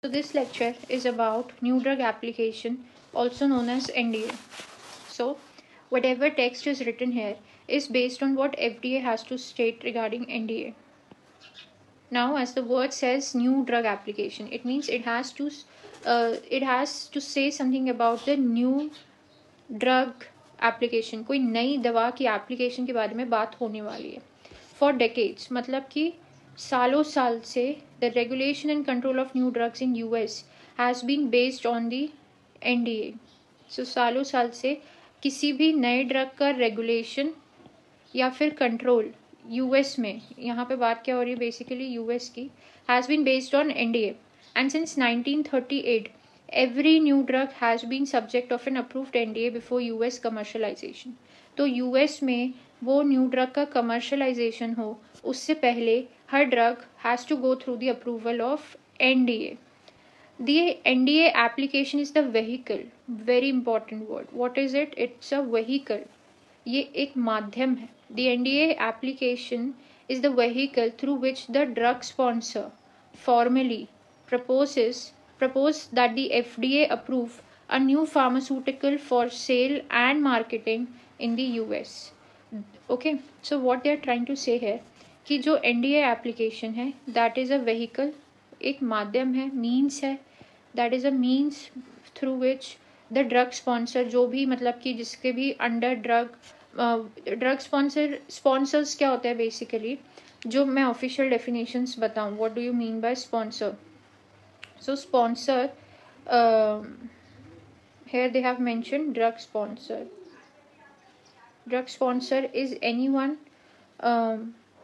So this lecture is about new drug application, also known as NDA. So whatever text is written here is based on what FDA has to state regarding NDA. Now, as the word says, new drug application, it means it has to say something about the new drug application. कोई नई दवा की application के बारे में बात होने वाली है. For decades, मतलब कि सालों साल से the regulation and control of new drugs in US has been based on the NDA. So सालों साल से किसी भी नए ड्रग का रेगुलेशन या फिर कंट्रोल यूएस में, यहाँ पे बात क्या हो रही है बेसिकली यूएस की, has been based on NDA. And since 1938 every new drug has been subject of an approved NDA before US commercialization. तो US में वो न्यू ड्रग का कमर्शलाइजेशन हो उससे पहले हर drug has to go through the approval of NDA. The NDA application is the vehicle. Very important word. What is it? It's a vehicle. ये एक माध्यम है. The NDA application is the vehicle through which the drug sponsor formally propose that the FDA approve a new pharmaceutical for sale and marketing in the US. Okay, so what they are trying to say here कि जो NDA application है that is a vehicle, एक माध्यम है, means है, that is a means through which the drug sponsor, जो भी मतलब कि जिसके भी अंडर ड्रग स्पॉन्सर्स क्या होता है बेसिकली, जो मैं ऑफिशियल डेफिनेशंस बताऊं. What do you mean by sponsor? So sponsor, here they have mentioned drug sponsor. Drug sponsor is anyone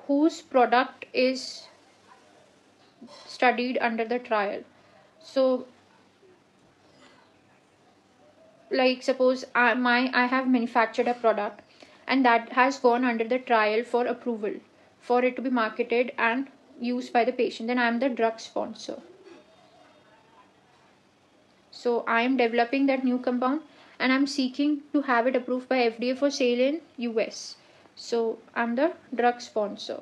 whose product is studied under the trial. So like suppose I have manufactured a product and that has gone under the trial for approval for it to be marketed and used by the patient, then I am the drug sponsor. So I am developing that new compound and I'm seeking to have it approved by FDA for sale in US. So I'm the drug sponsor.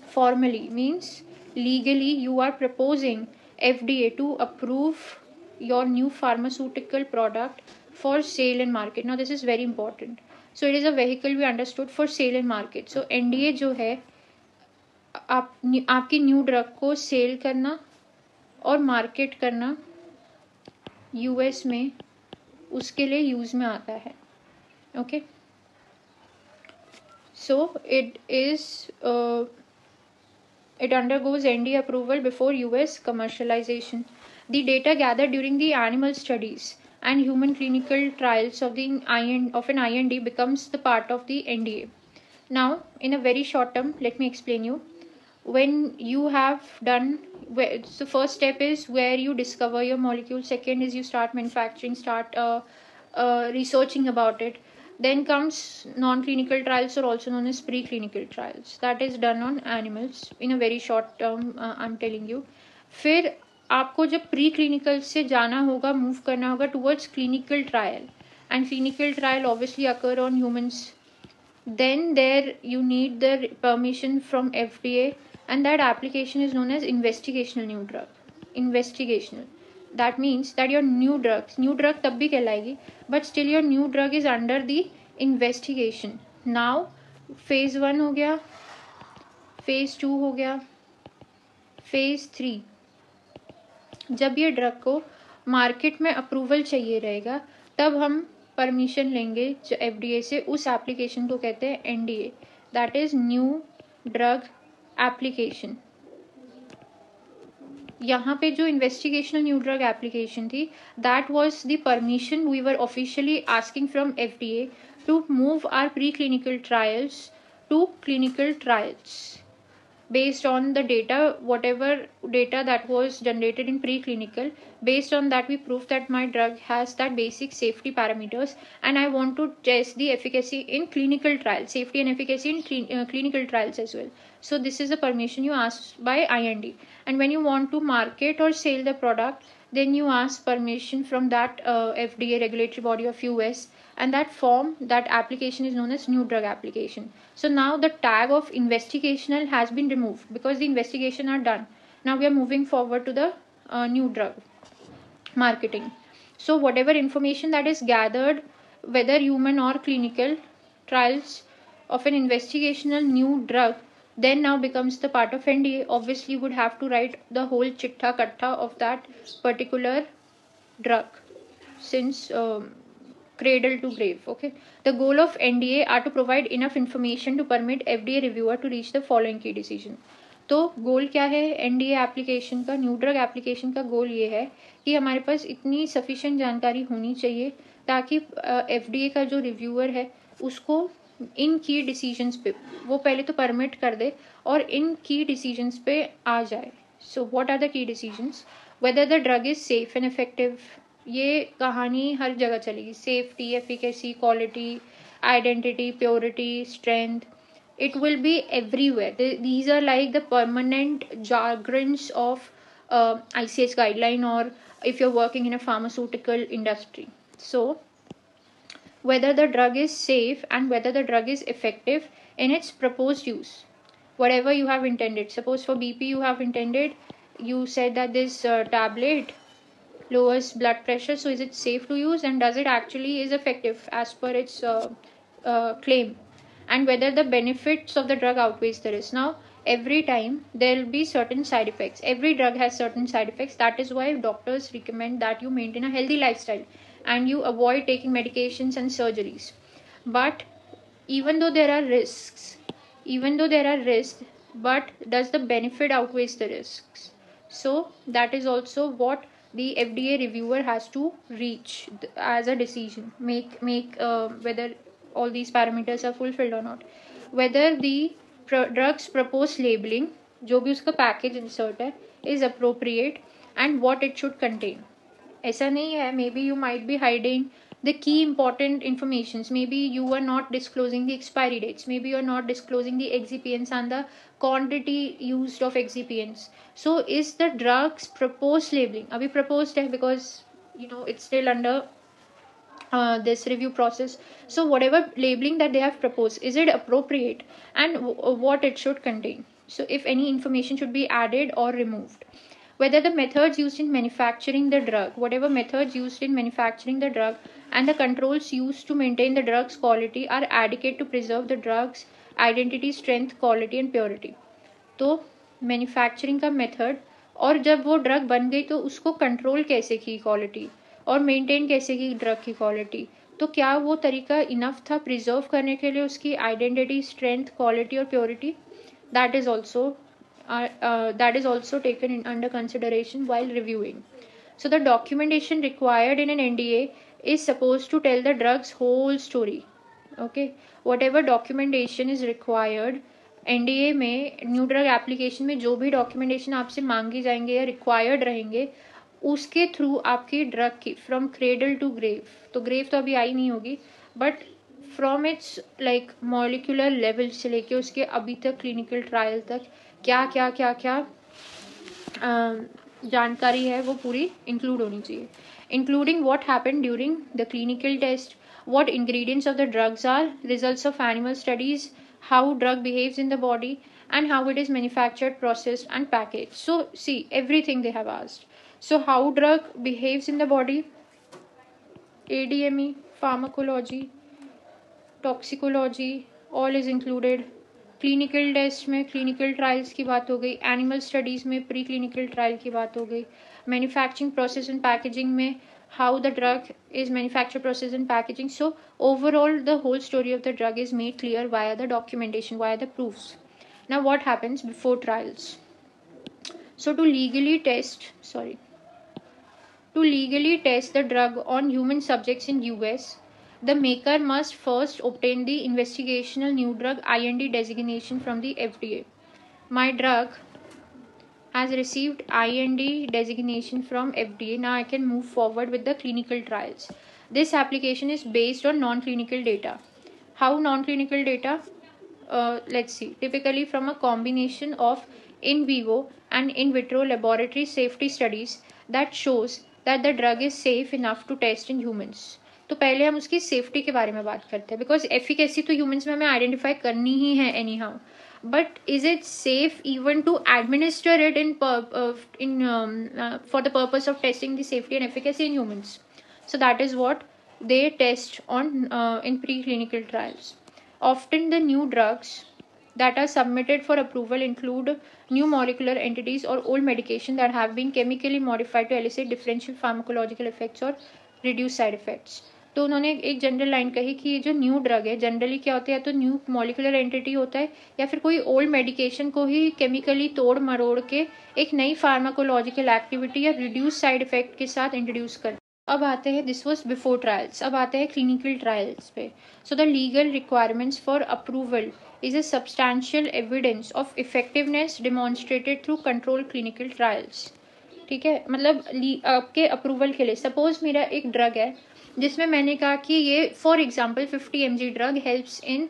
Formally means legally you are proposing FDA to approve your new pharmaceutical product for sale and market. Now this is very important. So it is a vehicle we understood for sale and market. So NDA जो है आपकी new drug को cell करना और market करना US में, उसके लिए यूज में आता है. Okay, so it undergoes NDA approval before US commercialization. The data gathered during the animal studies and human clinical trials of an IND becomes the part of the NDA. Now, in a very short term, let me explain you. When you have done, so first step is where you discover your molecule. Second is you start manufacturing, start researching about it. Then comes non-clinical trials, or also known as preclinical trials. That is done on animals in a very short term. I'm telling you. फिर आपको जब pre clinical से जाना होगा, move करना होगा towards clinical trial, and clinical trial obviously occur on humans. Then there you need the permission from FDA, and that application is known as investigational new drug. Investigational. That means that your new drug तब भी कहलाएगी, but still your new drug is under the investigation. Now phase 1 हो गया, phase 2 हो गया, phase 3. जब ये drug को मार्केट में अप्रूवल चाहिए रहेगा तब हम परमिशन लेंगे FDA से. उस एप्लीकेशन को कहते हैं NDA, that is new drug application. यहाँ पे जो इन्वेस्टिगेशनल न्यू ड्रग एप्लीकेशन थी, that was the permission we were officially asking from FDA to move our pre clinical trials to clinical trials based on the data, whatever data that was generated in preclinical. Based on that we prove that my drug has that basic safety parameters and I want to test the efficacy in clinical trials, safety and efficacy in clinical trials as well. So this is the permission you ask by IND. And when you want to market or sell the product, then you ask permission from that FDA regulatory body of US, and that form, that application is known as new drug application. So now the tag of investigational has been removed because the investigation are done. Now we are moving forward to the new drug marketing. So whatever information that is gathered, whether human or clinical trials of an investigational new drug, then now becomes the part of NDA. Obviously would have to write the whole chitta katta of that particular drug since cradle to grave. Okay, the goal of NDA are to provide enough information to permit FDA reviewer to reach the following key decision. तो गोल क्या है NDA application का, new drug application का गोल ये है कि हमारे पास इतनी सफिशिएंट जानकारी होनी चाहिए ताकि एफडीए का जो रिव्यूअर है उसको इन की डिसीजंस पे वो पहले तो परमिट कर दे और इन की डिसीजंस पे आ जाए. So what are the key decisions? Whether the drug is safe and effective. ये कहानी हर जगह चलेगी. Safety, efficacy, quality, identity, purity, strength. It will be everywhere. These are like the permanent jargons of ICH guideline, or if you're working in a pharmaceutical industry. So whether the drug is safe and whether the drug is effective in its proposed use, whatever you have intended. Suppose for BP you have intended, you said that this tablet lowers blood pressure, so is it safe to use and does it actually is effective as per its claim, and whether the benefits of the drug outweighs the risk. Now every time there will be certain side effects. Every drug has certain side effects. That is why doctors recommend that you maintain a healthy lifestyle and you avoid taking medications and surgeries. But even though there are risks, but does the benefit outweighs the risks? So that is also what the FDA reviewer has to reach as a decision. Make whether all these parameters are fulfilled or not. Whether the drugs proposed labeling, जो भी उसका package insert है, is appropriate and what it should contain. ऐसा नहीं है, maybe you might be hiding the key important informations. Maybe you are not disclosing the expiry dates. Maybe you are not disclosing the excipients and the quantity used of excipients. So is the drugs proposed labeling? अभी proposed है because it's still under this review process. So whatever labeling that they have proposed, is it appropriate and what it should contain? So if any information should be added or removed. Whether the methods used in manufacturing the drug, whatever methods used in manufacturing the drug and the controls used to maintain the drug's quality are adequate to preserve the drug's identity, strength, quality and purity. तो manufacturing का method और जब वो drug बन गई तो उसको control कैसे की क्वालिटी और मेंटेन कैसे की ड्रग की क्वालिटी, तो क्या वो तरीका इनफ था प्रिजर्व करने के लिए उसकी आइडेंटिटी, स्ट्रेंथ, क्वालिटी और purity? That is also taken in under consideration while reviewing. So the documentation required in an NDA is supposed to tell the drug's whole story. Okay, whatever documentation is required NDA में, new drug application में जो भी documentation आपसे मांगी जाएंगे या required रहेंगे उसके थ्रू आपकी ड्रग की फ्रॉम क्रेडल टू ग्रेव, तो ग्रेव तो अभी आई नहीं होगी, but from its like molecular level से लेके उसके अभी तक क्लिनिकल ट्रायल तक क्या क्या क्या क्या जानकारी है वो पूरी इंक्लूड होनी चाहिए. Including what happened during the clinical test, what ingredients of the drugs are, results of animal studies, how drug behaves in the body and how it is manufactured, processed and packaged. So see, everything they have asked. So how drug behaves in the body, ADME, pharmacology, toxicology, all is included. Clinical test में clinical trials की बात हो गई, animal studies में pre clinical trial की बात हो गई, मैन्युफैक्चरिंग प्रोसेस एंड पैकेजिंग में how the drug is manufactured, processed and packaging. So overall the whole story of the drug is made clear via the documentation, via the proofs. Now what happens before trials? So to legally test the drug on human subjects in US, the maker must first obtain the investigational new drug IND designation from the FDA. My drug has received IND designation from FDA. Now I can move forward with the clinical trials. This application is based on non-clinical data. How non-clinical data? Let's see. Typically from a combination of in vivo and in vitro laboratory safety studies that shows that the drug is safe enough to test in humans. तो पहले हम उसकी safety के बारे में बात करते हैं, बिकॉज एफिकेसी तो ह्यूमंस में हमें आइडेंटिफाई करनी ही है any how. but is it safe even to administer it for the purpose of testing the safety and efficacy in humans? So that is what they test on in preclinical trials. Often the new drugs that are submitted for approval include new molecular entities or old medication that have been chemically modified to elicit differential pharmacological effects or reduce side effects. तो उन्होंने एक general line कही कि ये जो new drug है generally क्या होता है, तो न्यू मॉलिकुलर एंटिटी होता है या फिर कोई ओल्ड मेडिकेशन को ही केमिकली तोड़ मरोड़ के एक नई फार्माकोलॉजिकल एक्टिविटी या रिड्यूस साइड इफेक्ट के साथ इंट्रोड्यूस कर. अब आते हैं, दिस वॉज बिफोर ट्रायल्स, अब आते हैं क्लिनिकल ट्रायल्स पे. So the legal requirements for approval is a substantial evidence of effectiveness demonstrated through controlled clinical trials. ठीक है, मतलब आपके अप्रूवल के लिए सपोज मेरा एक ड्रग है जिसमें मैंने कहा कि ये for example 50 mg drug helps in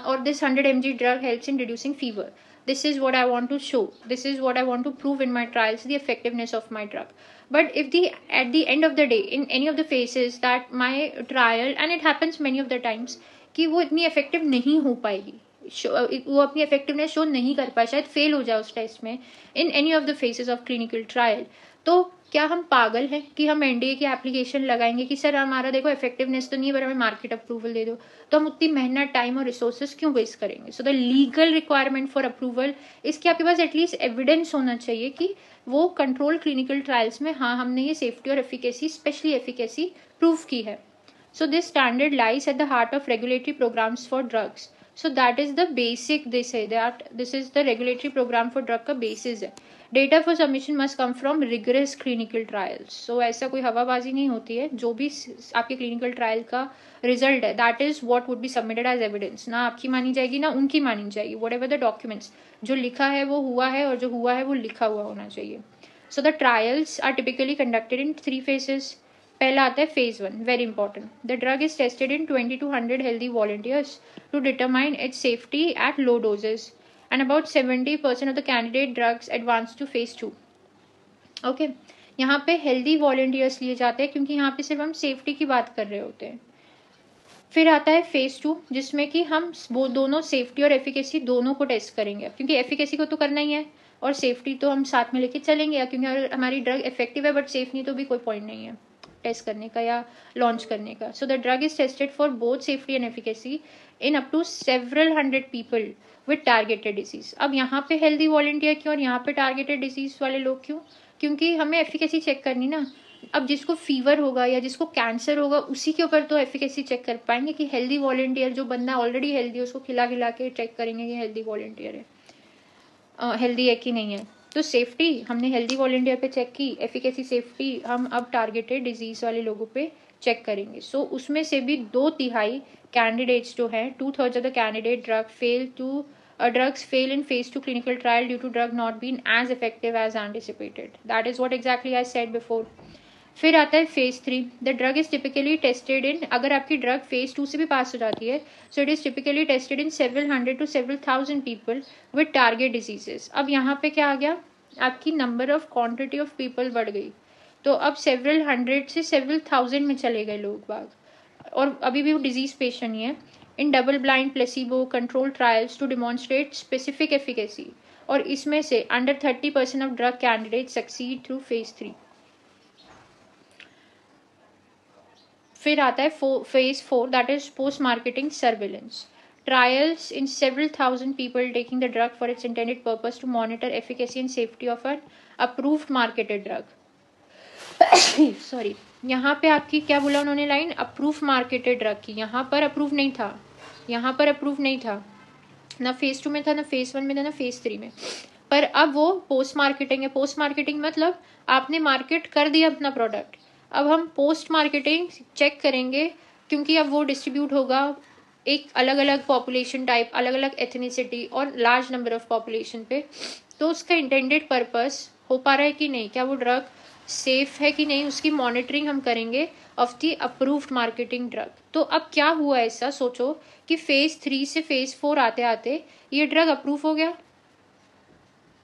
और this 100 mg drug helps in reducing fever. This is what I want to show. This is what I want to prove in my trials, the effectiveness of my drug. But if at the end of the day, in any of the phases that my trial, and it happens many of the times, कि वो इतनी effective नहीं हो पाएगी, वो अपनी effectiveness show नहीं कर पाए, शायद फेल हो जाए उस टेस्ट में in any of the phases of clinical trial, तो क्या हम पागल हैं कि हम एनडीए की एप्लीकेशन लगाएंगे कि सर हमारा देखो इफेक्टिवनेस तो नहीं है पर हमें मार्केट अप्रूवल दे दो, तो हम उतनी मेहनत टाइम और रिसोर्सेज क्यों वेस्ट करेंगे. So the legal requirement for approval, इसके आपके पास एटलीस्ट एविडेंस होना चाहिए कि वो कंट्रोल क्लिनिकल ट्रायल्स में हाँ हमने ये सेफ्टी और एफिकेसी, स्पेशली एफिकेसी प्रूव की है. So this standard lies at the heart of regulatory programs for drugs. So that is the basic, they say that this is the regulatory program for drug का basis है. Data for submission must come from rigorous clinical trials. So ऐसा कोई हवाबाजी नहीं होती है, जो भी आपके clinical trial का result है that is what would be submitted as evidence. ना आपकी मानी जाएगी ना उनकी मानी जाएगी. Whatever the documents, जो लिखा है वो हुआ है और जो हुआ है वो लिखा हुआ होना चाहिए. So the trials are typically conducted in 3 phases. पहला आता है phase 1, very important. The drug is tested in 20 to 100 healthy volunteers to determine its safety at low doses, and about 70% of the candidate drugs advance to phase 2. Okay, यहाँ पे healthy volunteers लिए जाते हैं क्योंकि यहाँ पे सिर्फ हम safety की बात कर रहे होते हैं. फिर आता है phase 2 जिसमें कि हम वो दोनों safety और efficacy दोनों को टेस्ट करेंगे, क्योंकि efficacy को तो करना ही है और safety तो हम साथ में लेके चलेंगे, क्योंकि अगर हमारी ड्रग इफेक्टिव है बट सेफ नहीं तो भी कोई पॉइंट नहीं है टेस्ट करने का या लॉन्च करने का. So the drug is tested for both safety and efficacy in up to several 100 people with targeted disease. अब यहाँ पे हेल्दी वॉलंटियर क्यों और यहाँ पे टारगेटेड डिजीज वाले लोग क्यों? क्योंकि हमें एफिकेसी चेक करनी ना. अब जिसको फीवर होगा या जिसको कैंसर होगा उसी के ऊपर तो एफिकेसी चेक कर पाएंगे कि हेल्दी वॉलंटियर जो बंदा ऑलरेडी हेल्दी है उसको खिला खिला के चेक करेंगे कि हेल्दी वॉलंटियर है, हेल्दी है कि नहीं है. तो सेफ्टी हमने हेल्दी वॉलंटियर पे चेक की, एफिकेसी सेफ्टी हम अब टारगेटेड डिजीज वाले लोगों पे चेक करेंगे. सो उसमें से भी 2/3 कैंडिडेट्स जो हैं, 2/3 of the candidate drugs fail in phase 2 clinical trial due to drug not being as effective as anticipated. That is what exactly I said before. फिर आता है phase 3. The drug is typically tested in, अगर आपकी drug phase 2 से भी पास हो जाती है, so it is typically tested in several hundred to several thousand people with target diseases. अब यहाँ पे क्या आ गया, आपकी number of quantity of people बढ़ गई, तो अब several hundred से several thousand में चले गए लोग बाग, और अभी भी वो डिजीज पेशेंट ही है. In double blind placebo control trials to demonstrate specific efficacy, और इसमें से under 30% of drug candidate succeed through phase 3. फिर आता है phase 4, that is post marketing surveillance. Trials in several thousand people taking the drug for its intended purpose to monitor efficacy and safety of an approved marketed drug. Sorry, यहाँ पे आपकी क्या बोला उन्होंने line, approve marketed drug की. यहाँ पर approve नहीं था, यहाँ पर अप्रूव नहीं था, ना phase 2 में था, ना phase 1 में था, ना phase 3 में. पर अब वो पोस्ट मार्केटिंग है. पोस्ट मार्केटिंग मतलब आपने मार्केट कर दिया अपना प्रोडक्ट, अब हम पोस्ट मार्केटिंग चेक करेंगे, क्योंकि अब वो डिस्ट्रीब्यूट होगा एक अलग अलग पॉपुलेशन टाइप, अलग अलग एथनिसिटी और लार्ज नंबर ऑफ पॉपुलेशन पे. तो उसका इंटेंडेड पर्पस हो पा रहा है कि नहीं, क्या वो ड्रग सेफ है कि नहीं, उसकी मॉनिटरिंग हम करेंगे of the approved marketing drug. तो अब क्या हुआ ऐसा, सोचो कि phase 3 से phase 4 आते आते ये ड्रग अप्रूव हो गया.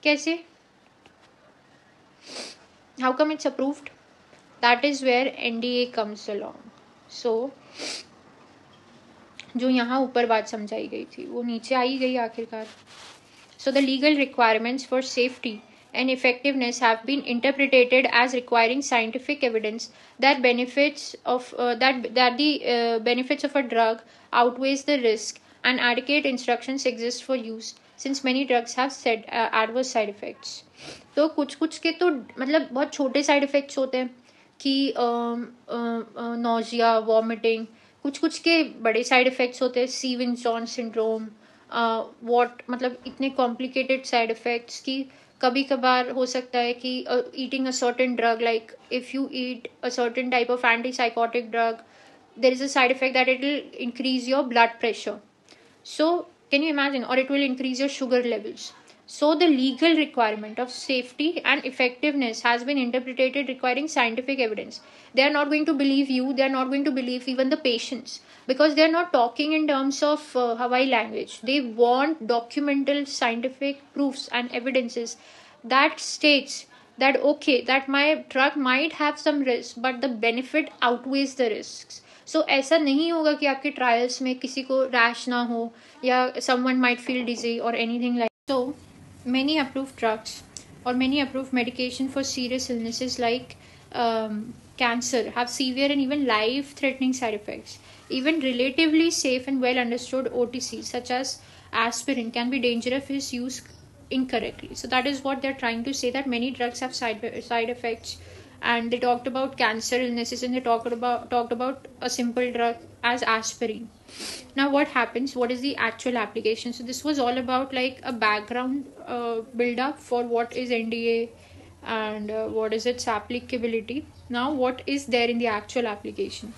कैसे, how come it's approved? That is where NDA comes along. So जो यहाँ ऊपर बात समझाई गई थी वो नीचे आई गई आखिरकार. So the legal requirements for safety and effectiveness have been interpreted as requiring scientific evidence that the benefits of a drug outweighs the risk, and adequate instructions exist for use since many drugs have said adverse side effects. तो कुछ कुछ के तो मतलब बहुत छोटे side effects होते हैं कि नोजिया, वॉमिटिंग. कुछ कुछ के बड़े साइड इफेक्ट्स होते हैं, स्टीवेंसन सिंड्रोम, मतलब इतने कॉम्प्लिकेटेड साइड इफेक्ट्स कि कभी कभार हो सकता है कि eating a certain drug, like if you eat a certain type of anti psychotic drug, there is a side effect that it will increase your blood pressure. So can you imagine? Or it will increase your sugar levels. So the legal requirement of safety and effectiveness has been interpreted requiring scientific evidence. They are not going to believe you, they are not going to believe even the patients, because they are not talking in terms of Hawaii language. They want documental scientific proofs and evidences that states that okay, that my drug might have some risk but the benefit outweighs the risks. सो ऐसा नहीं होगा कि आपके trials में किसी को rash ना हो या समवन माइट फील डिजी और anything like. So many approved drugs or many approved medication for serious illnesses like cancer have severe and even life-threatening side effects. Even relatively safe and well-understood OTCs such as aspirin can be dangerous if used incorrectly. So that is what they're trying to say, that many drugs have side effects. And they talked about cancer illnesses, and they talked about a simple drug as aspirin. Now what happens, what is the actual application? So this was all about like a background build up for what is NDA and what is its applicability. Now what is there in the actual application?